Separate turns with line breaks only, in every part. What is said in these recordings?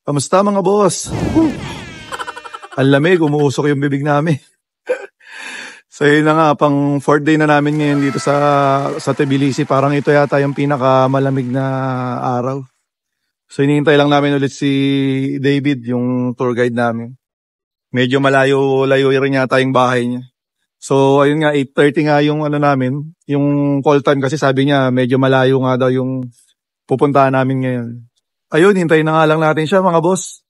Kamusta mga boss? Ang lamig, umuusok yung bibig namin. So yun na nga, pang 4th day na namin ngayon dito sa Tbilisi. Parang ito yata yung pinakamalamig na araw. So hinihintay lang namin ulit si David, yung tour guide namin. Medyo malayo-layo rin yata yung bahay niya. So ayun nga, 8:30 nga yung namin, yung call time kasi sabi niya medyo malayo nga daw yung pupuntahan namin ngayon. Ayun, hintayin na nga lang natin siya mga boss.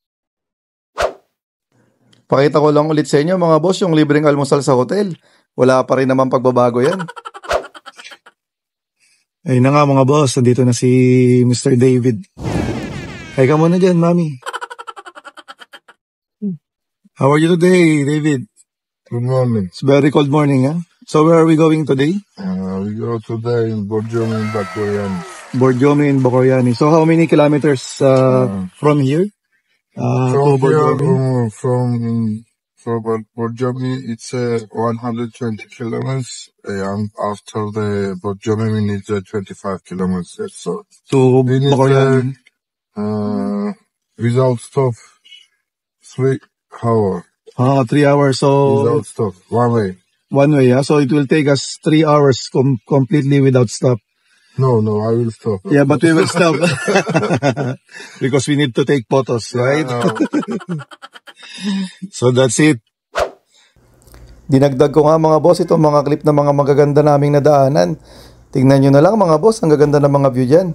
Pakita ko lang ulit sa inyo mga boss yung libreng almusal sa hotel. Wala pa rin naman pagbabago yan. Ayun na nga mga boss, nandito na si Mr. David. Hay ka muna dyan, mami. How are you today, David?
Good morning.
It's very cold morning, huh? So where are we going today?
We go today in Borjomi in Bakoyan.
Borjomi in Bakoyani. So how many kilometers from here?
From here, from Borjomi, it's 120 kilometers. And after the Borjomi, we need 25 kilometers. So
To
we need
Bakoyani.
without stop 3 hours.
3 hours. So
Without stop, one way.
one way, yeah. So it will take us 3 hours completely without stop.
No, I will stop.
Yeah, but we will stop because we need to take photos, right? So that's it. Dinagdag ko nga mga boss itong mga clip ng mga magaganda naming nadaanan. Tingnan nyo na lang mga boss, ang gaganda ng mga view dyan.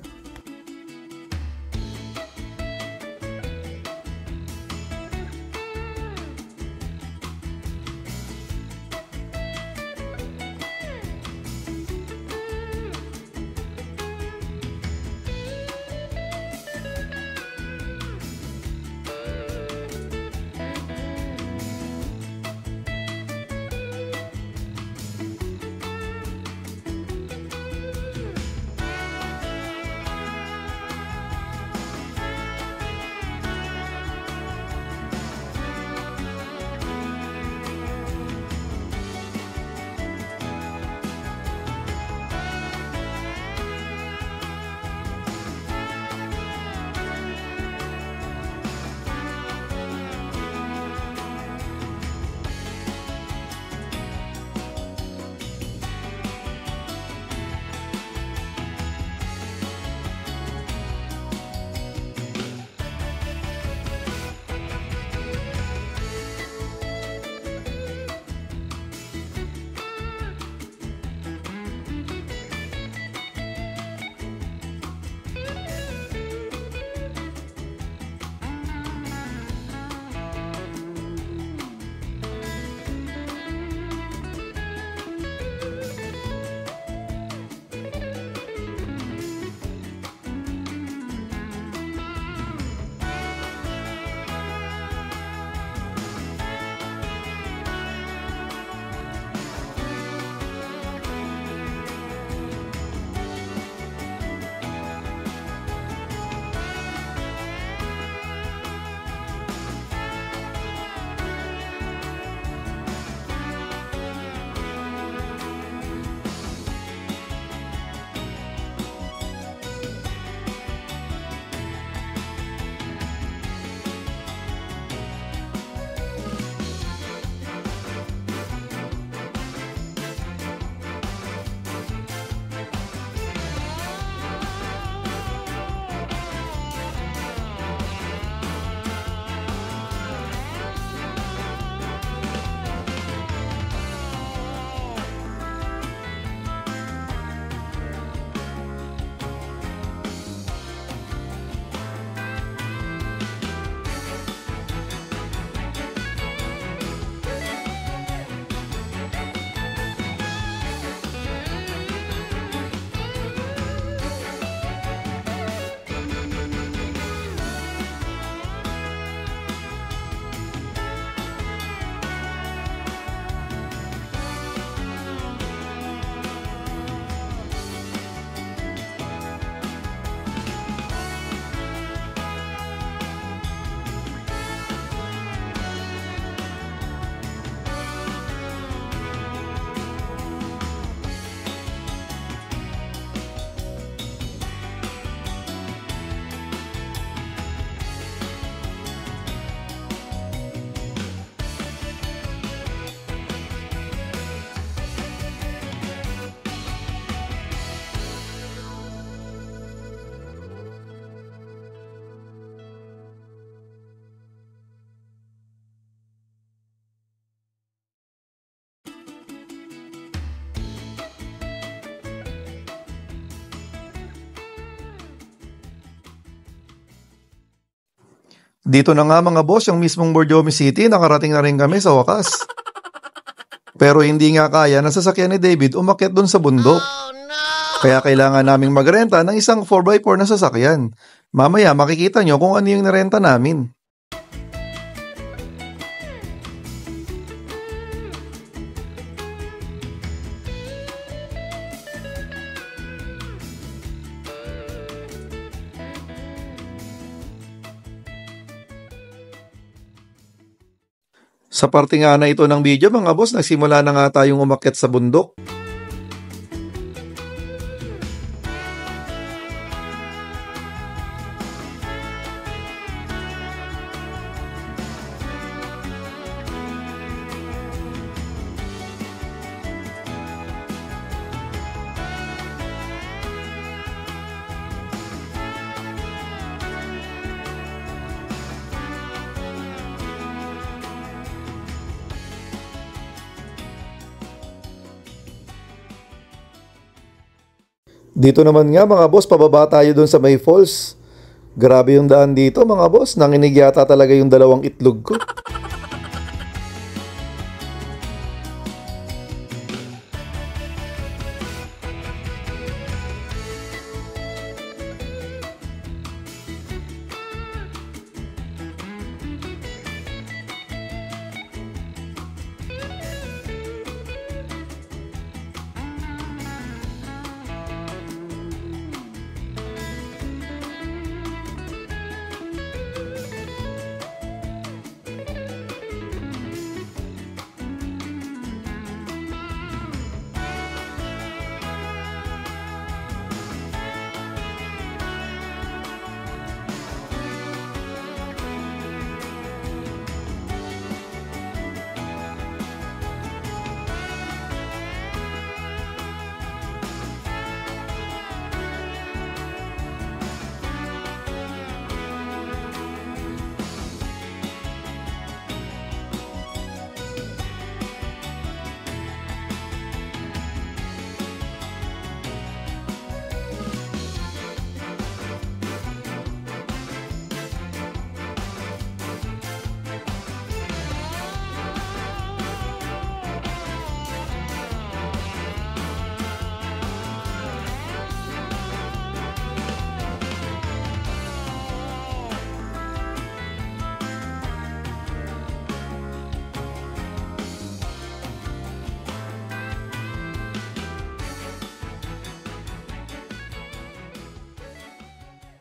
Dito na nga mga boss, yung mismong Borjomi City, nakarating na rin kami sa wakas. Pero hindi nga kaya ng sasakyan ni David umakyat dun sa bundok. Kaya kailangan naming magrenta ng isang 4x4 na sasakyan. Mamaya makikita nyo kung ano yung narenta namin. Sa parte nga na ito ng video mga boss, nagsimula na nga tayong umakyat sa bundok. Dito naman nga mga boss, pababa tayo dun sa may falls. Grabe yung daan dito mga boss, nanginig yata talaga yung dalawang itlog ko.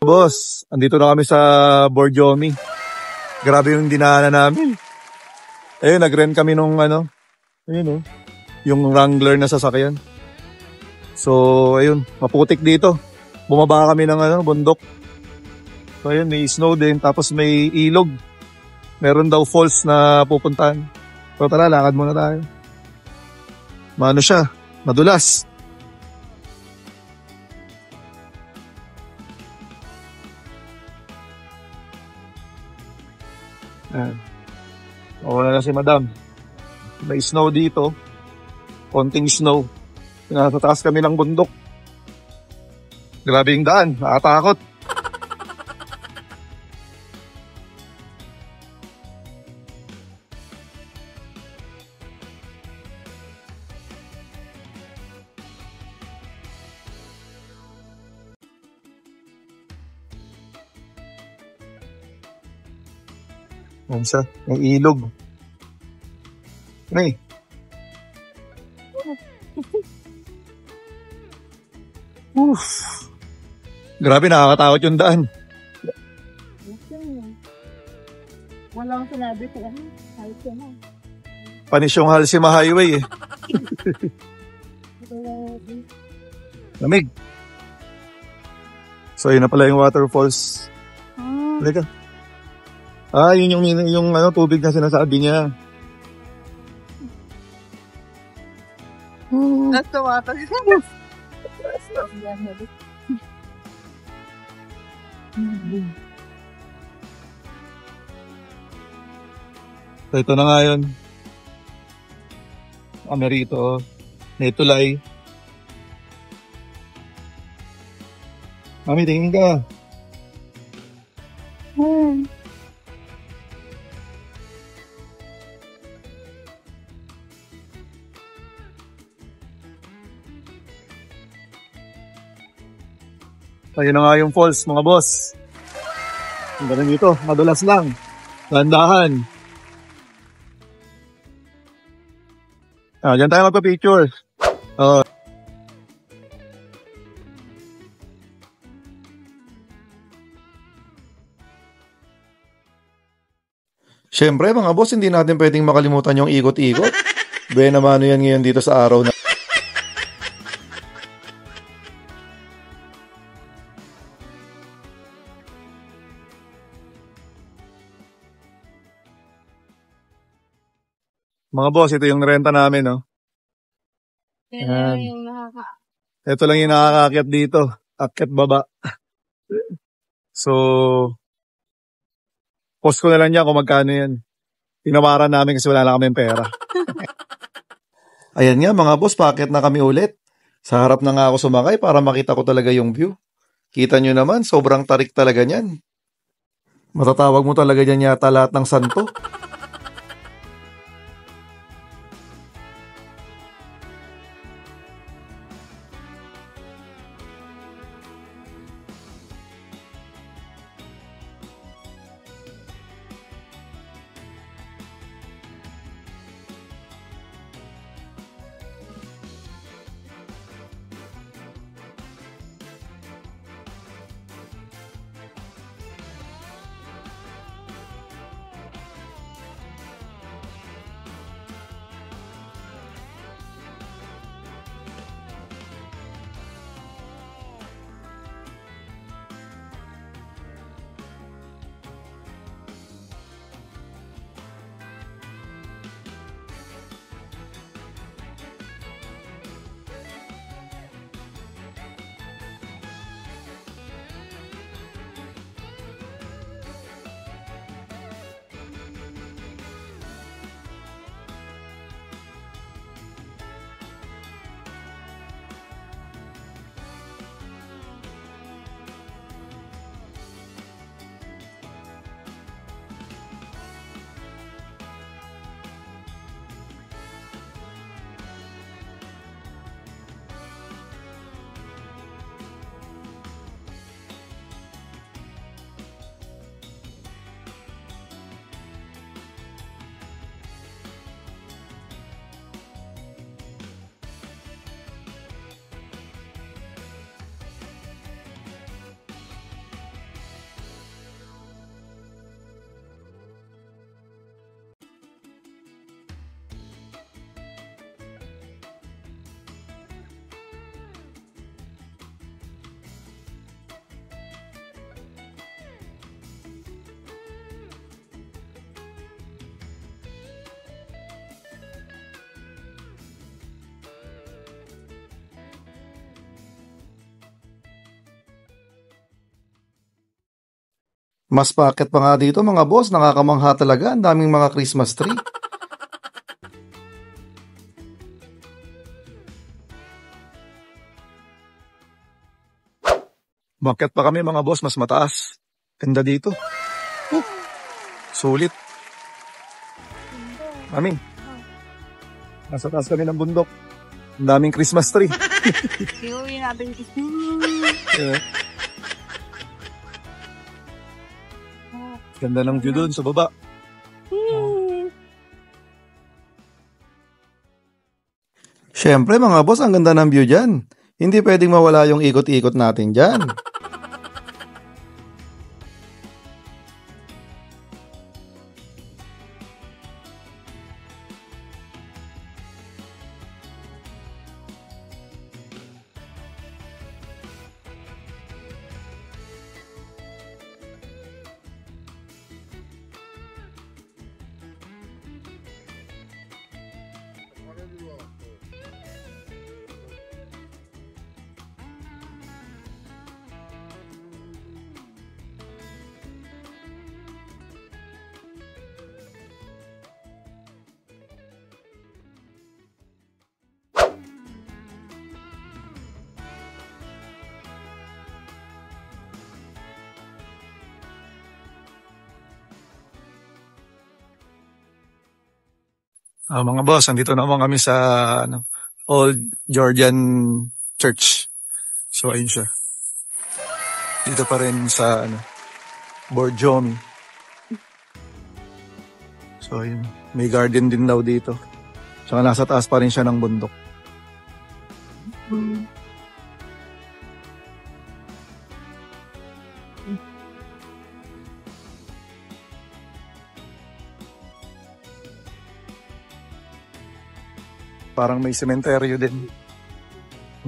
Boss, andito na kami sa Borjomi. Grabe yung dinaanan namin. Ayun, nag-rent kami nung ayun yung Wrangler na sasakyan. So, ayun, maputik dito. Bumaba kami ng bundok. So, ayun, may snow din, tapos may ilog. Meron daw falls na pupuntahan. So, tara, lakad muna tayo. Maano siya, madulas. Wala na si madam. May snow dito. Konting snow. Nasa taas kami ng bundok. Grabe yung daan. Nakatakot. Yan siya, may ilog. May. Grabe, nakakatakot yung daan.
Walang sinabi ko ano, halsey na.
Panis yung Halsima Highway eh. Lamig. So yun na pala yung waterfalls. Halika. Yun yung tubig na sinasabi niya.
That's the water.
So ito na nga yun. Amerito. Netulay. Mami, tingin ka. Ayun na nga yung falls, mga boss. Ang ganun dito, madulas lang. Dahan-dahan. Diyan tayo magpa-picture. Siyempre mga boss, hindi natin pwedeng makalimutan yung ikot-ikot. Buena mano yan ngayon dito sa araw na. Mga boss, ito yung renta namin, no?
Yan
Ayan.
yung
Ito lang yung nakakaakyat dito. Akyat baba. So, post ko na lang yan kung magkano yan. Tinawaran namin kasi wala na kaming pera. Ayan nga mga boss, paakyat na kami ulit. Sa harap na nga ako sumakay para makita ko talaga yung view. Kita nyo naman, sobrang tarik talaga niyan. Matatawag mo talaga dyan yata lahat ng santo. Mas paakyat pa nga dito mga boss, nakakamangha talaga. Ang daming mga Christmas tree. Umakyat pa kami mga boss, mas mataas. Ganda dito. Sulit. Amin. Nasa taas kami ng bundok. Ang daming Christmas tree.
Iuwi natin.
Yeah. Ganda ng view doon sa baba. Siyempre mga boss, ang ganda ng view dyan. Hindi pwedeng mawala yung ikot-ikot natin dyan. Mga boss, andito naman kami sa Old Georgian Church. So, ayun siya. Dito pa rin sa Borjomi. So yun, may garden din daw dito. Tsaka nasa taas pa rin siya ng bundok. Parang may sementeryo din.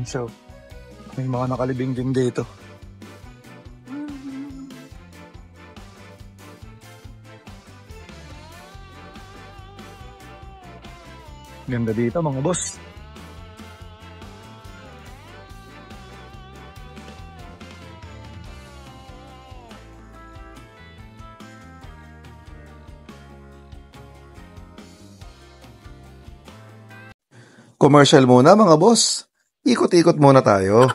So, may mga nakalibing din dito. Ganda dito mga boss. Commercial muna mga boss. Ikot-ikot muna tayo.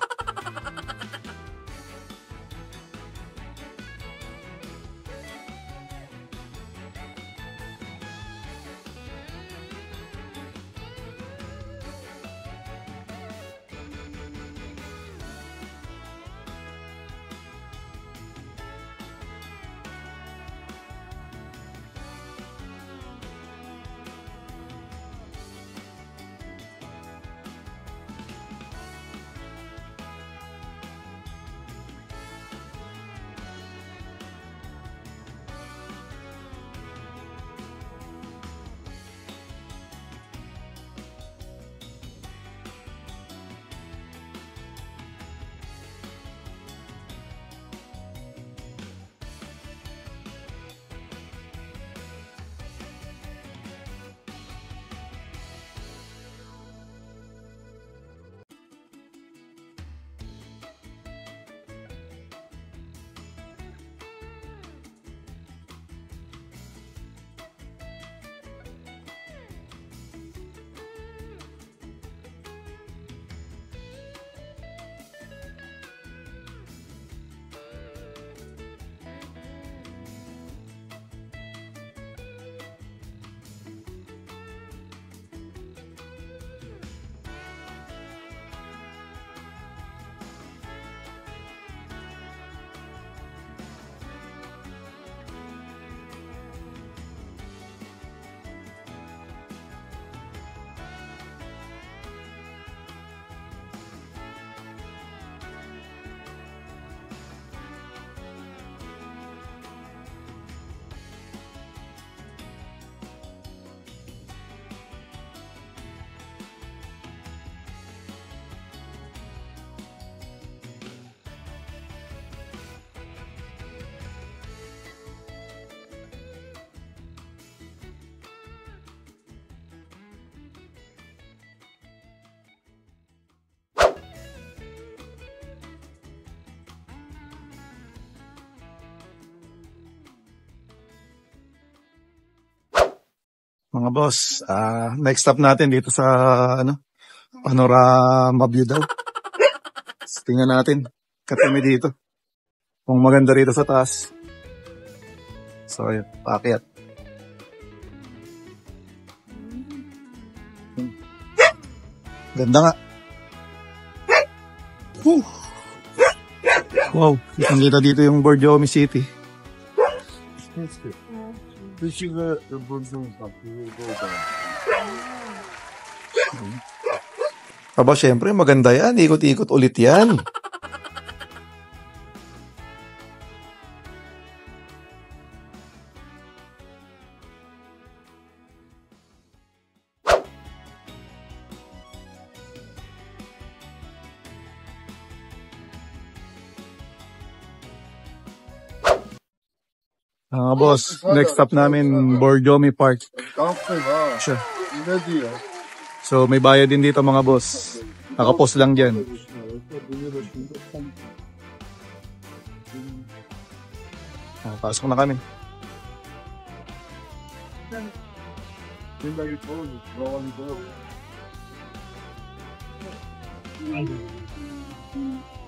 Mga boss, next stop natin dito sa Panorama View daw. Tingnan natin, katimi dito. Kung maganda rito sa taas. So, yun, paakyat. Ganda nga. Wow, kita dito yung Borjomi City.
This is the Borjomi Park. We will go down.
Aba, syempre, maganda yan. Ikot-ikot ulit yan. Boss, next stop namin, Borjomi Park. Siya. So, may bayad din dito mga boss. Nakapos lang dyan. Pasok na kami.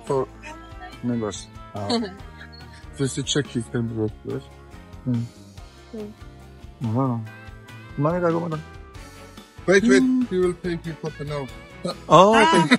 For members. Just to check if you can work with.
Kumain tayo mo na.
Wait, he will take you for now.
Oh, okay.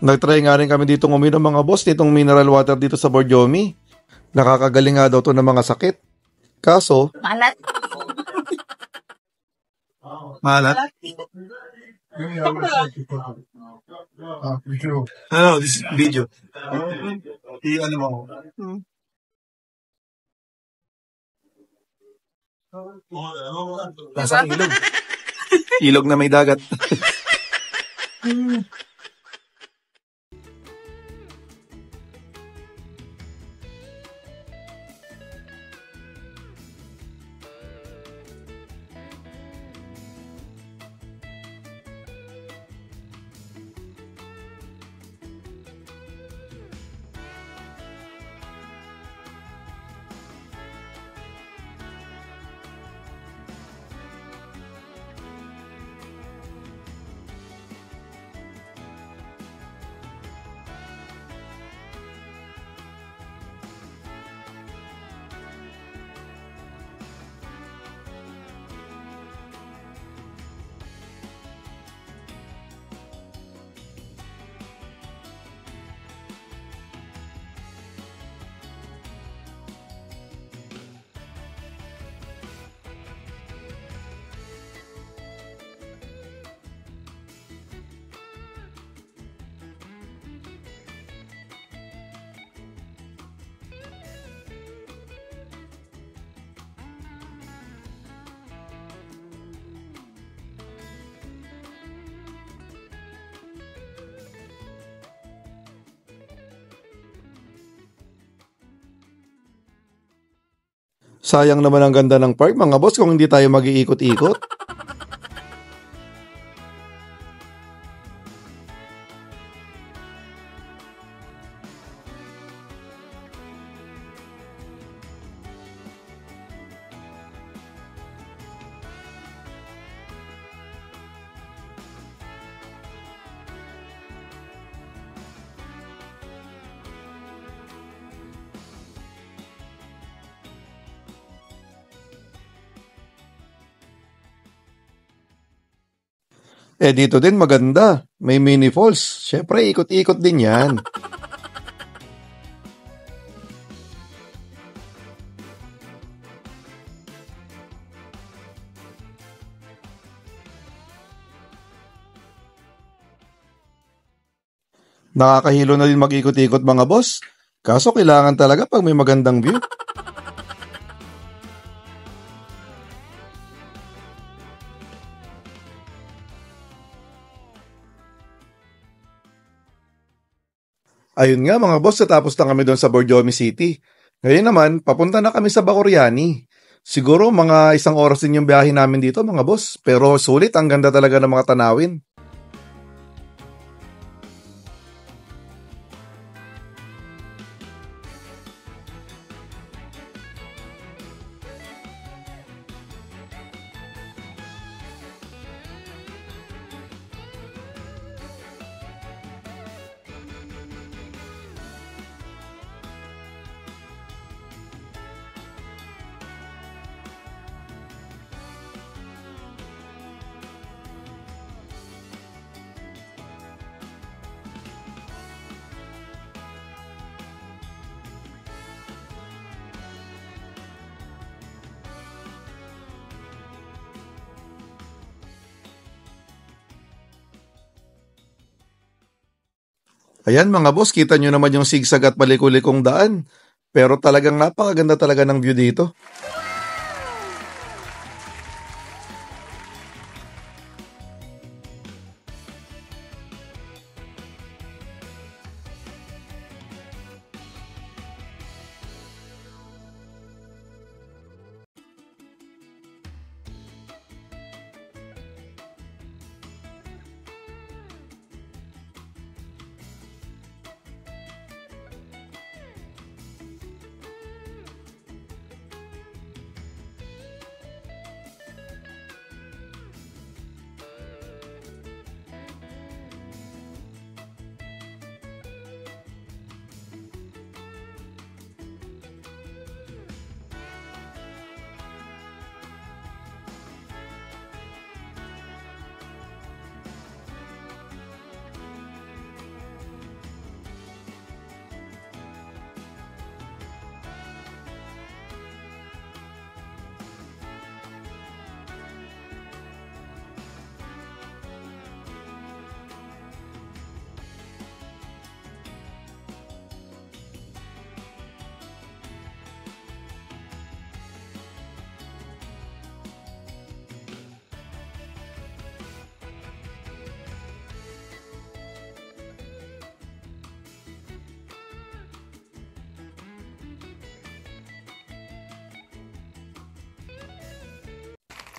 Nagtry nga rin kami dito uminom mga boss nitong mineral water dito sa Borjomi. Nakakagaling nga daw to ng mga sakit. Kaso,
Malat.
malat.
Video.
Ano, this video.
Ano mo?
Nasa ilog. Ilog na may dagat. Sayang naman ang ganda ng park mga boss kung hindi tayo mag-iikot-ikot. Dito din maganda. May mini falls. Syempre, ikot-ikot din yan. Nakakahilo na din mag-ikot-ikot mga boss. Kaso kailangan talaga pag may magandang view. Ayun nga mga boss, natapos na kami doon sa Borjomi City. Ngayon naman, papunta na kami sa Bacoriani. Siguro mga 1 oras din yung biyahe namin dito mga boss. Pero sulit, ang ganda talaga ng mga tanawin. Ayan mga boss, kita nyo naman yung sigsag at palikulikong daan. Pero talagang napakaganda talaga ng view dito.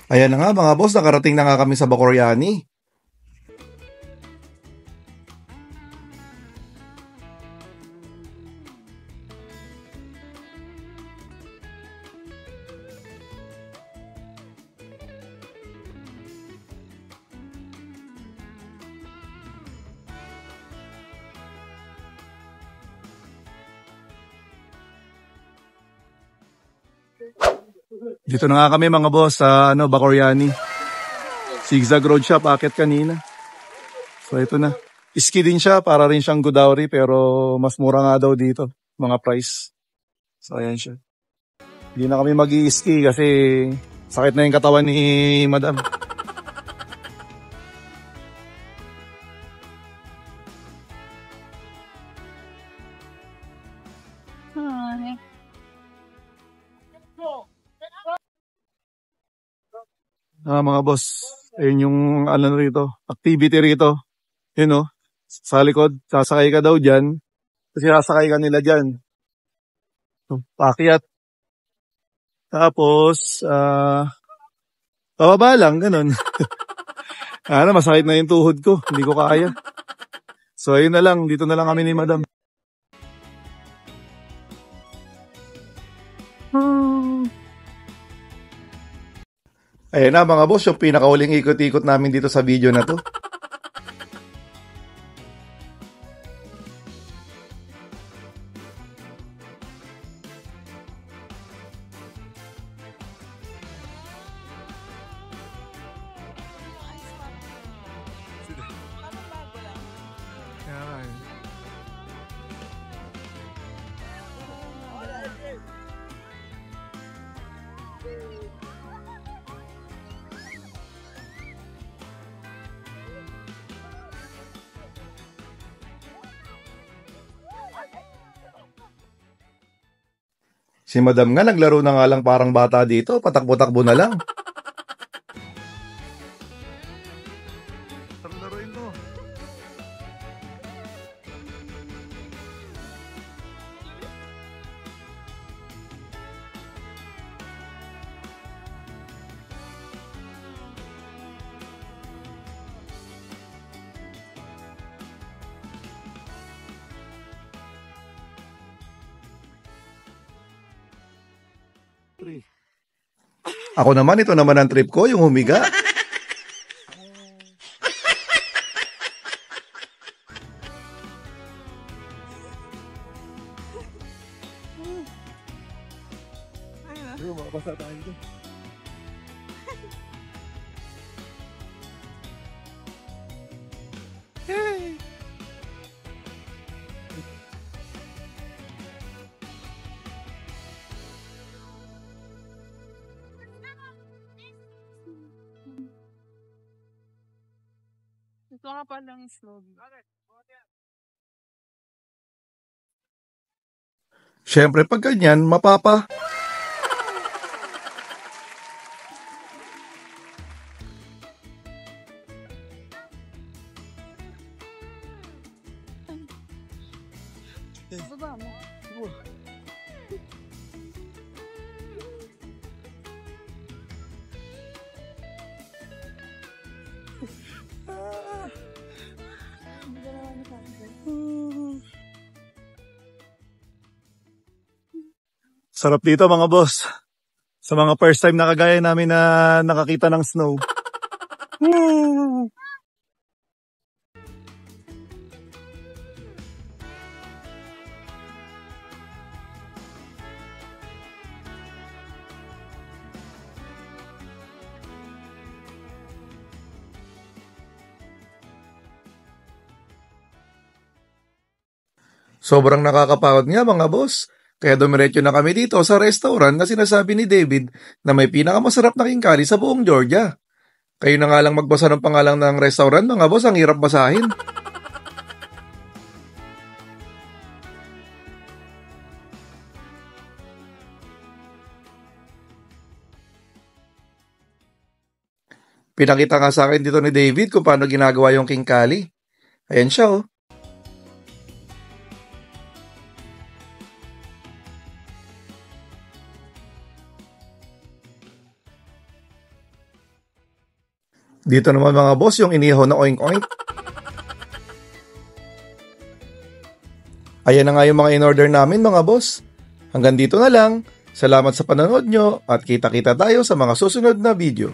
Ayan na nga mga boss, nakarating na nga kami sa Bacoryani. Dito na nga kami mga boss sa Bacoryani. Zigzag road siya, paakyat kanina. So ito na. Iski din siya, para rin siyang Godauri pero mas mura nga daw dito, mga price. So ayan siya. Hindi na kami mag-i-ski kasi sakit na yung katawan ni Madam.
Hi.
Mga boss, ayun yung rito, activity rito. Yun sa likod, sasakay ka daw dyan. Kasi sasakay ka nila dyan. So, paakyat. Tapos, pababa lang, ganun. Masakit na yung tuhod ko, hindi ko kaya. So ayun na lang, dito na lang kami ni Madam. Ayan na mga boss, yung pinakauling ikot-ikot namin dito sa video na to. Si Madam nga naglaro na nga lang parang bata dito, patakbo-takbo na lang. Laruin mo. Ako naman, ito naman ang trip ko, yung humiga. Makapasa tayo dito. Hey!
Ito nga pa lang slow.
Siyempre, pag ganyan, mapapa.
Baba mo.
Sarap dito mga boss. Sa mga first time na kagaya namin na nakakita ng snow. Sobrang nakakapagod nga mga boss. Kaya dumiretso na kami dito sa restaurant na sinasabi ni David na may pinakamasarap na king-curry sa buong Georgia. Kayo na nga lang magbasa ng pangalan ng restaurant mga boss, ang hirap basahin. Pinakita nga sa akin dito ni David kung paano ginagawa yung king-curry. Ayan siya Dito naman mga boss, yung inihaw na oink-oink. Ayan na nga yung mga in-order namin mga boss. Hanggang dito na lang. Salamat sa panonood nyo at kita-kita tayo sa mga susunod na video.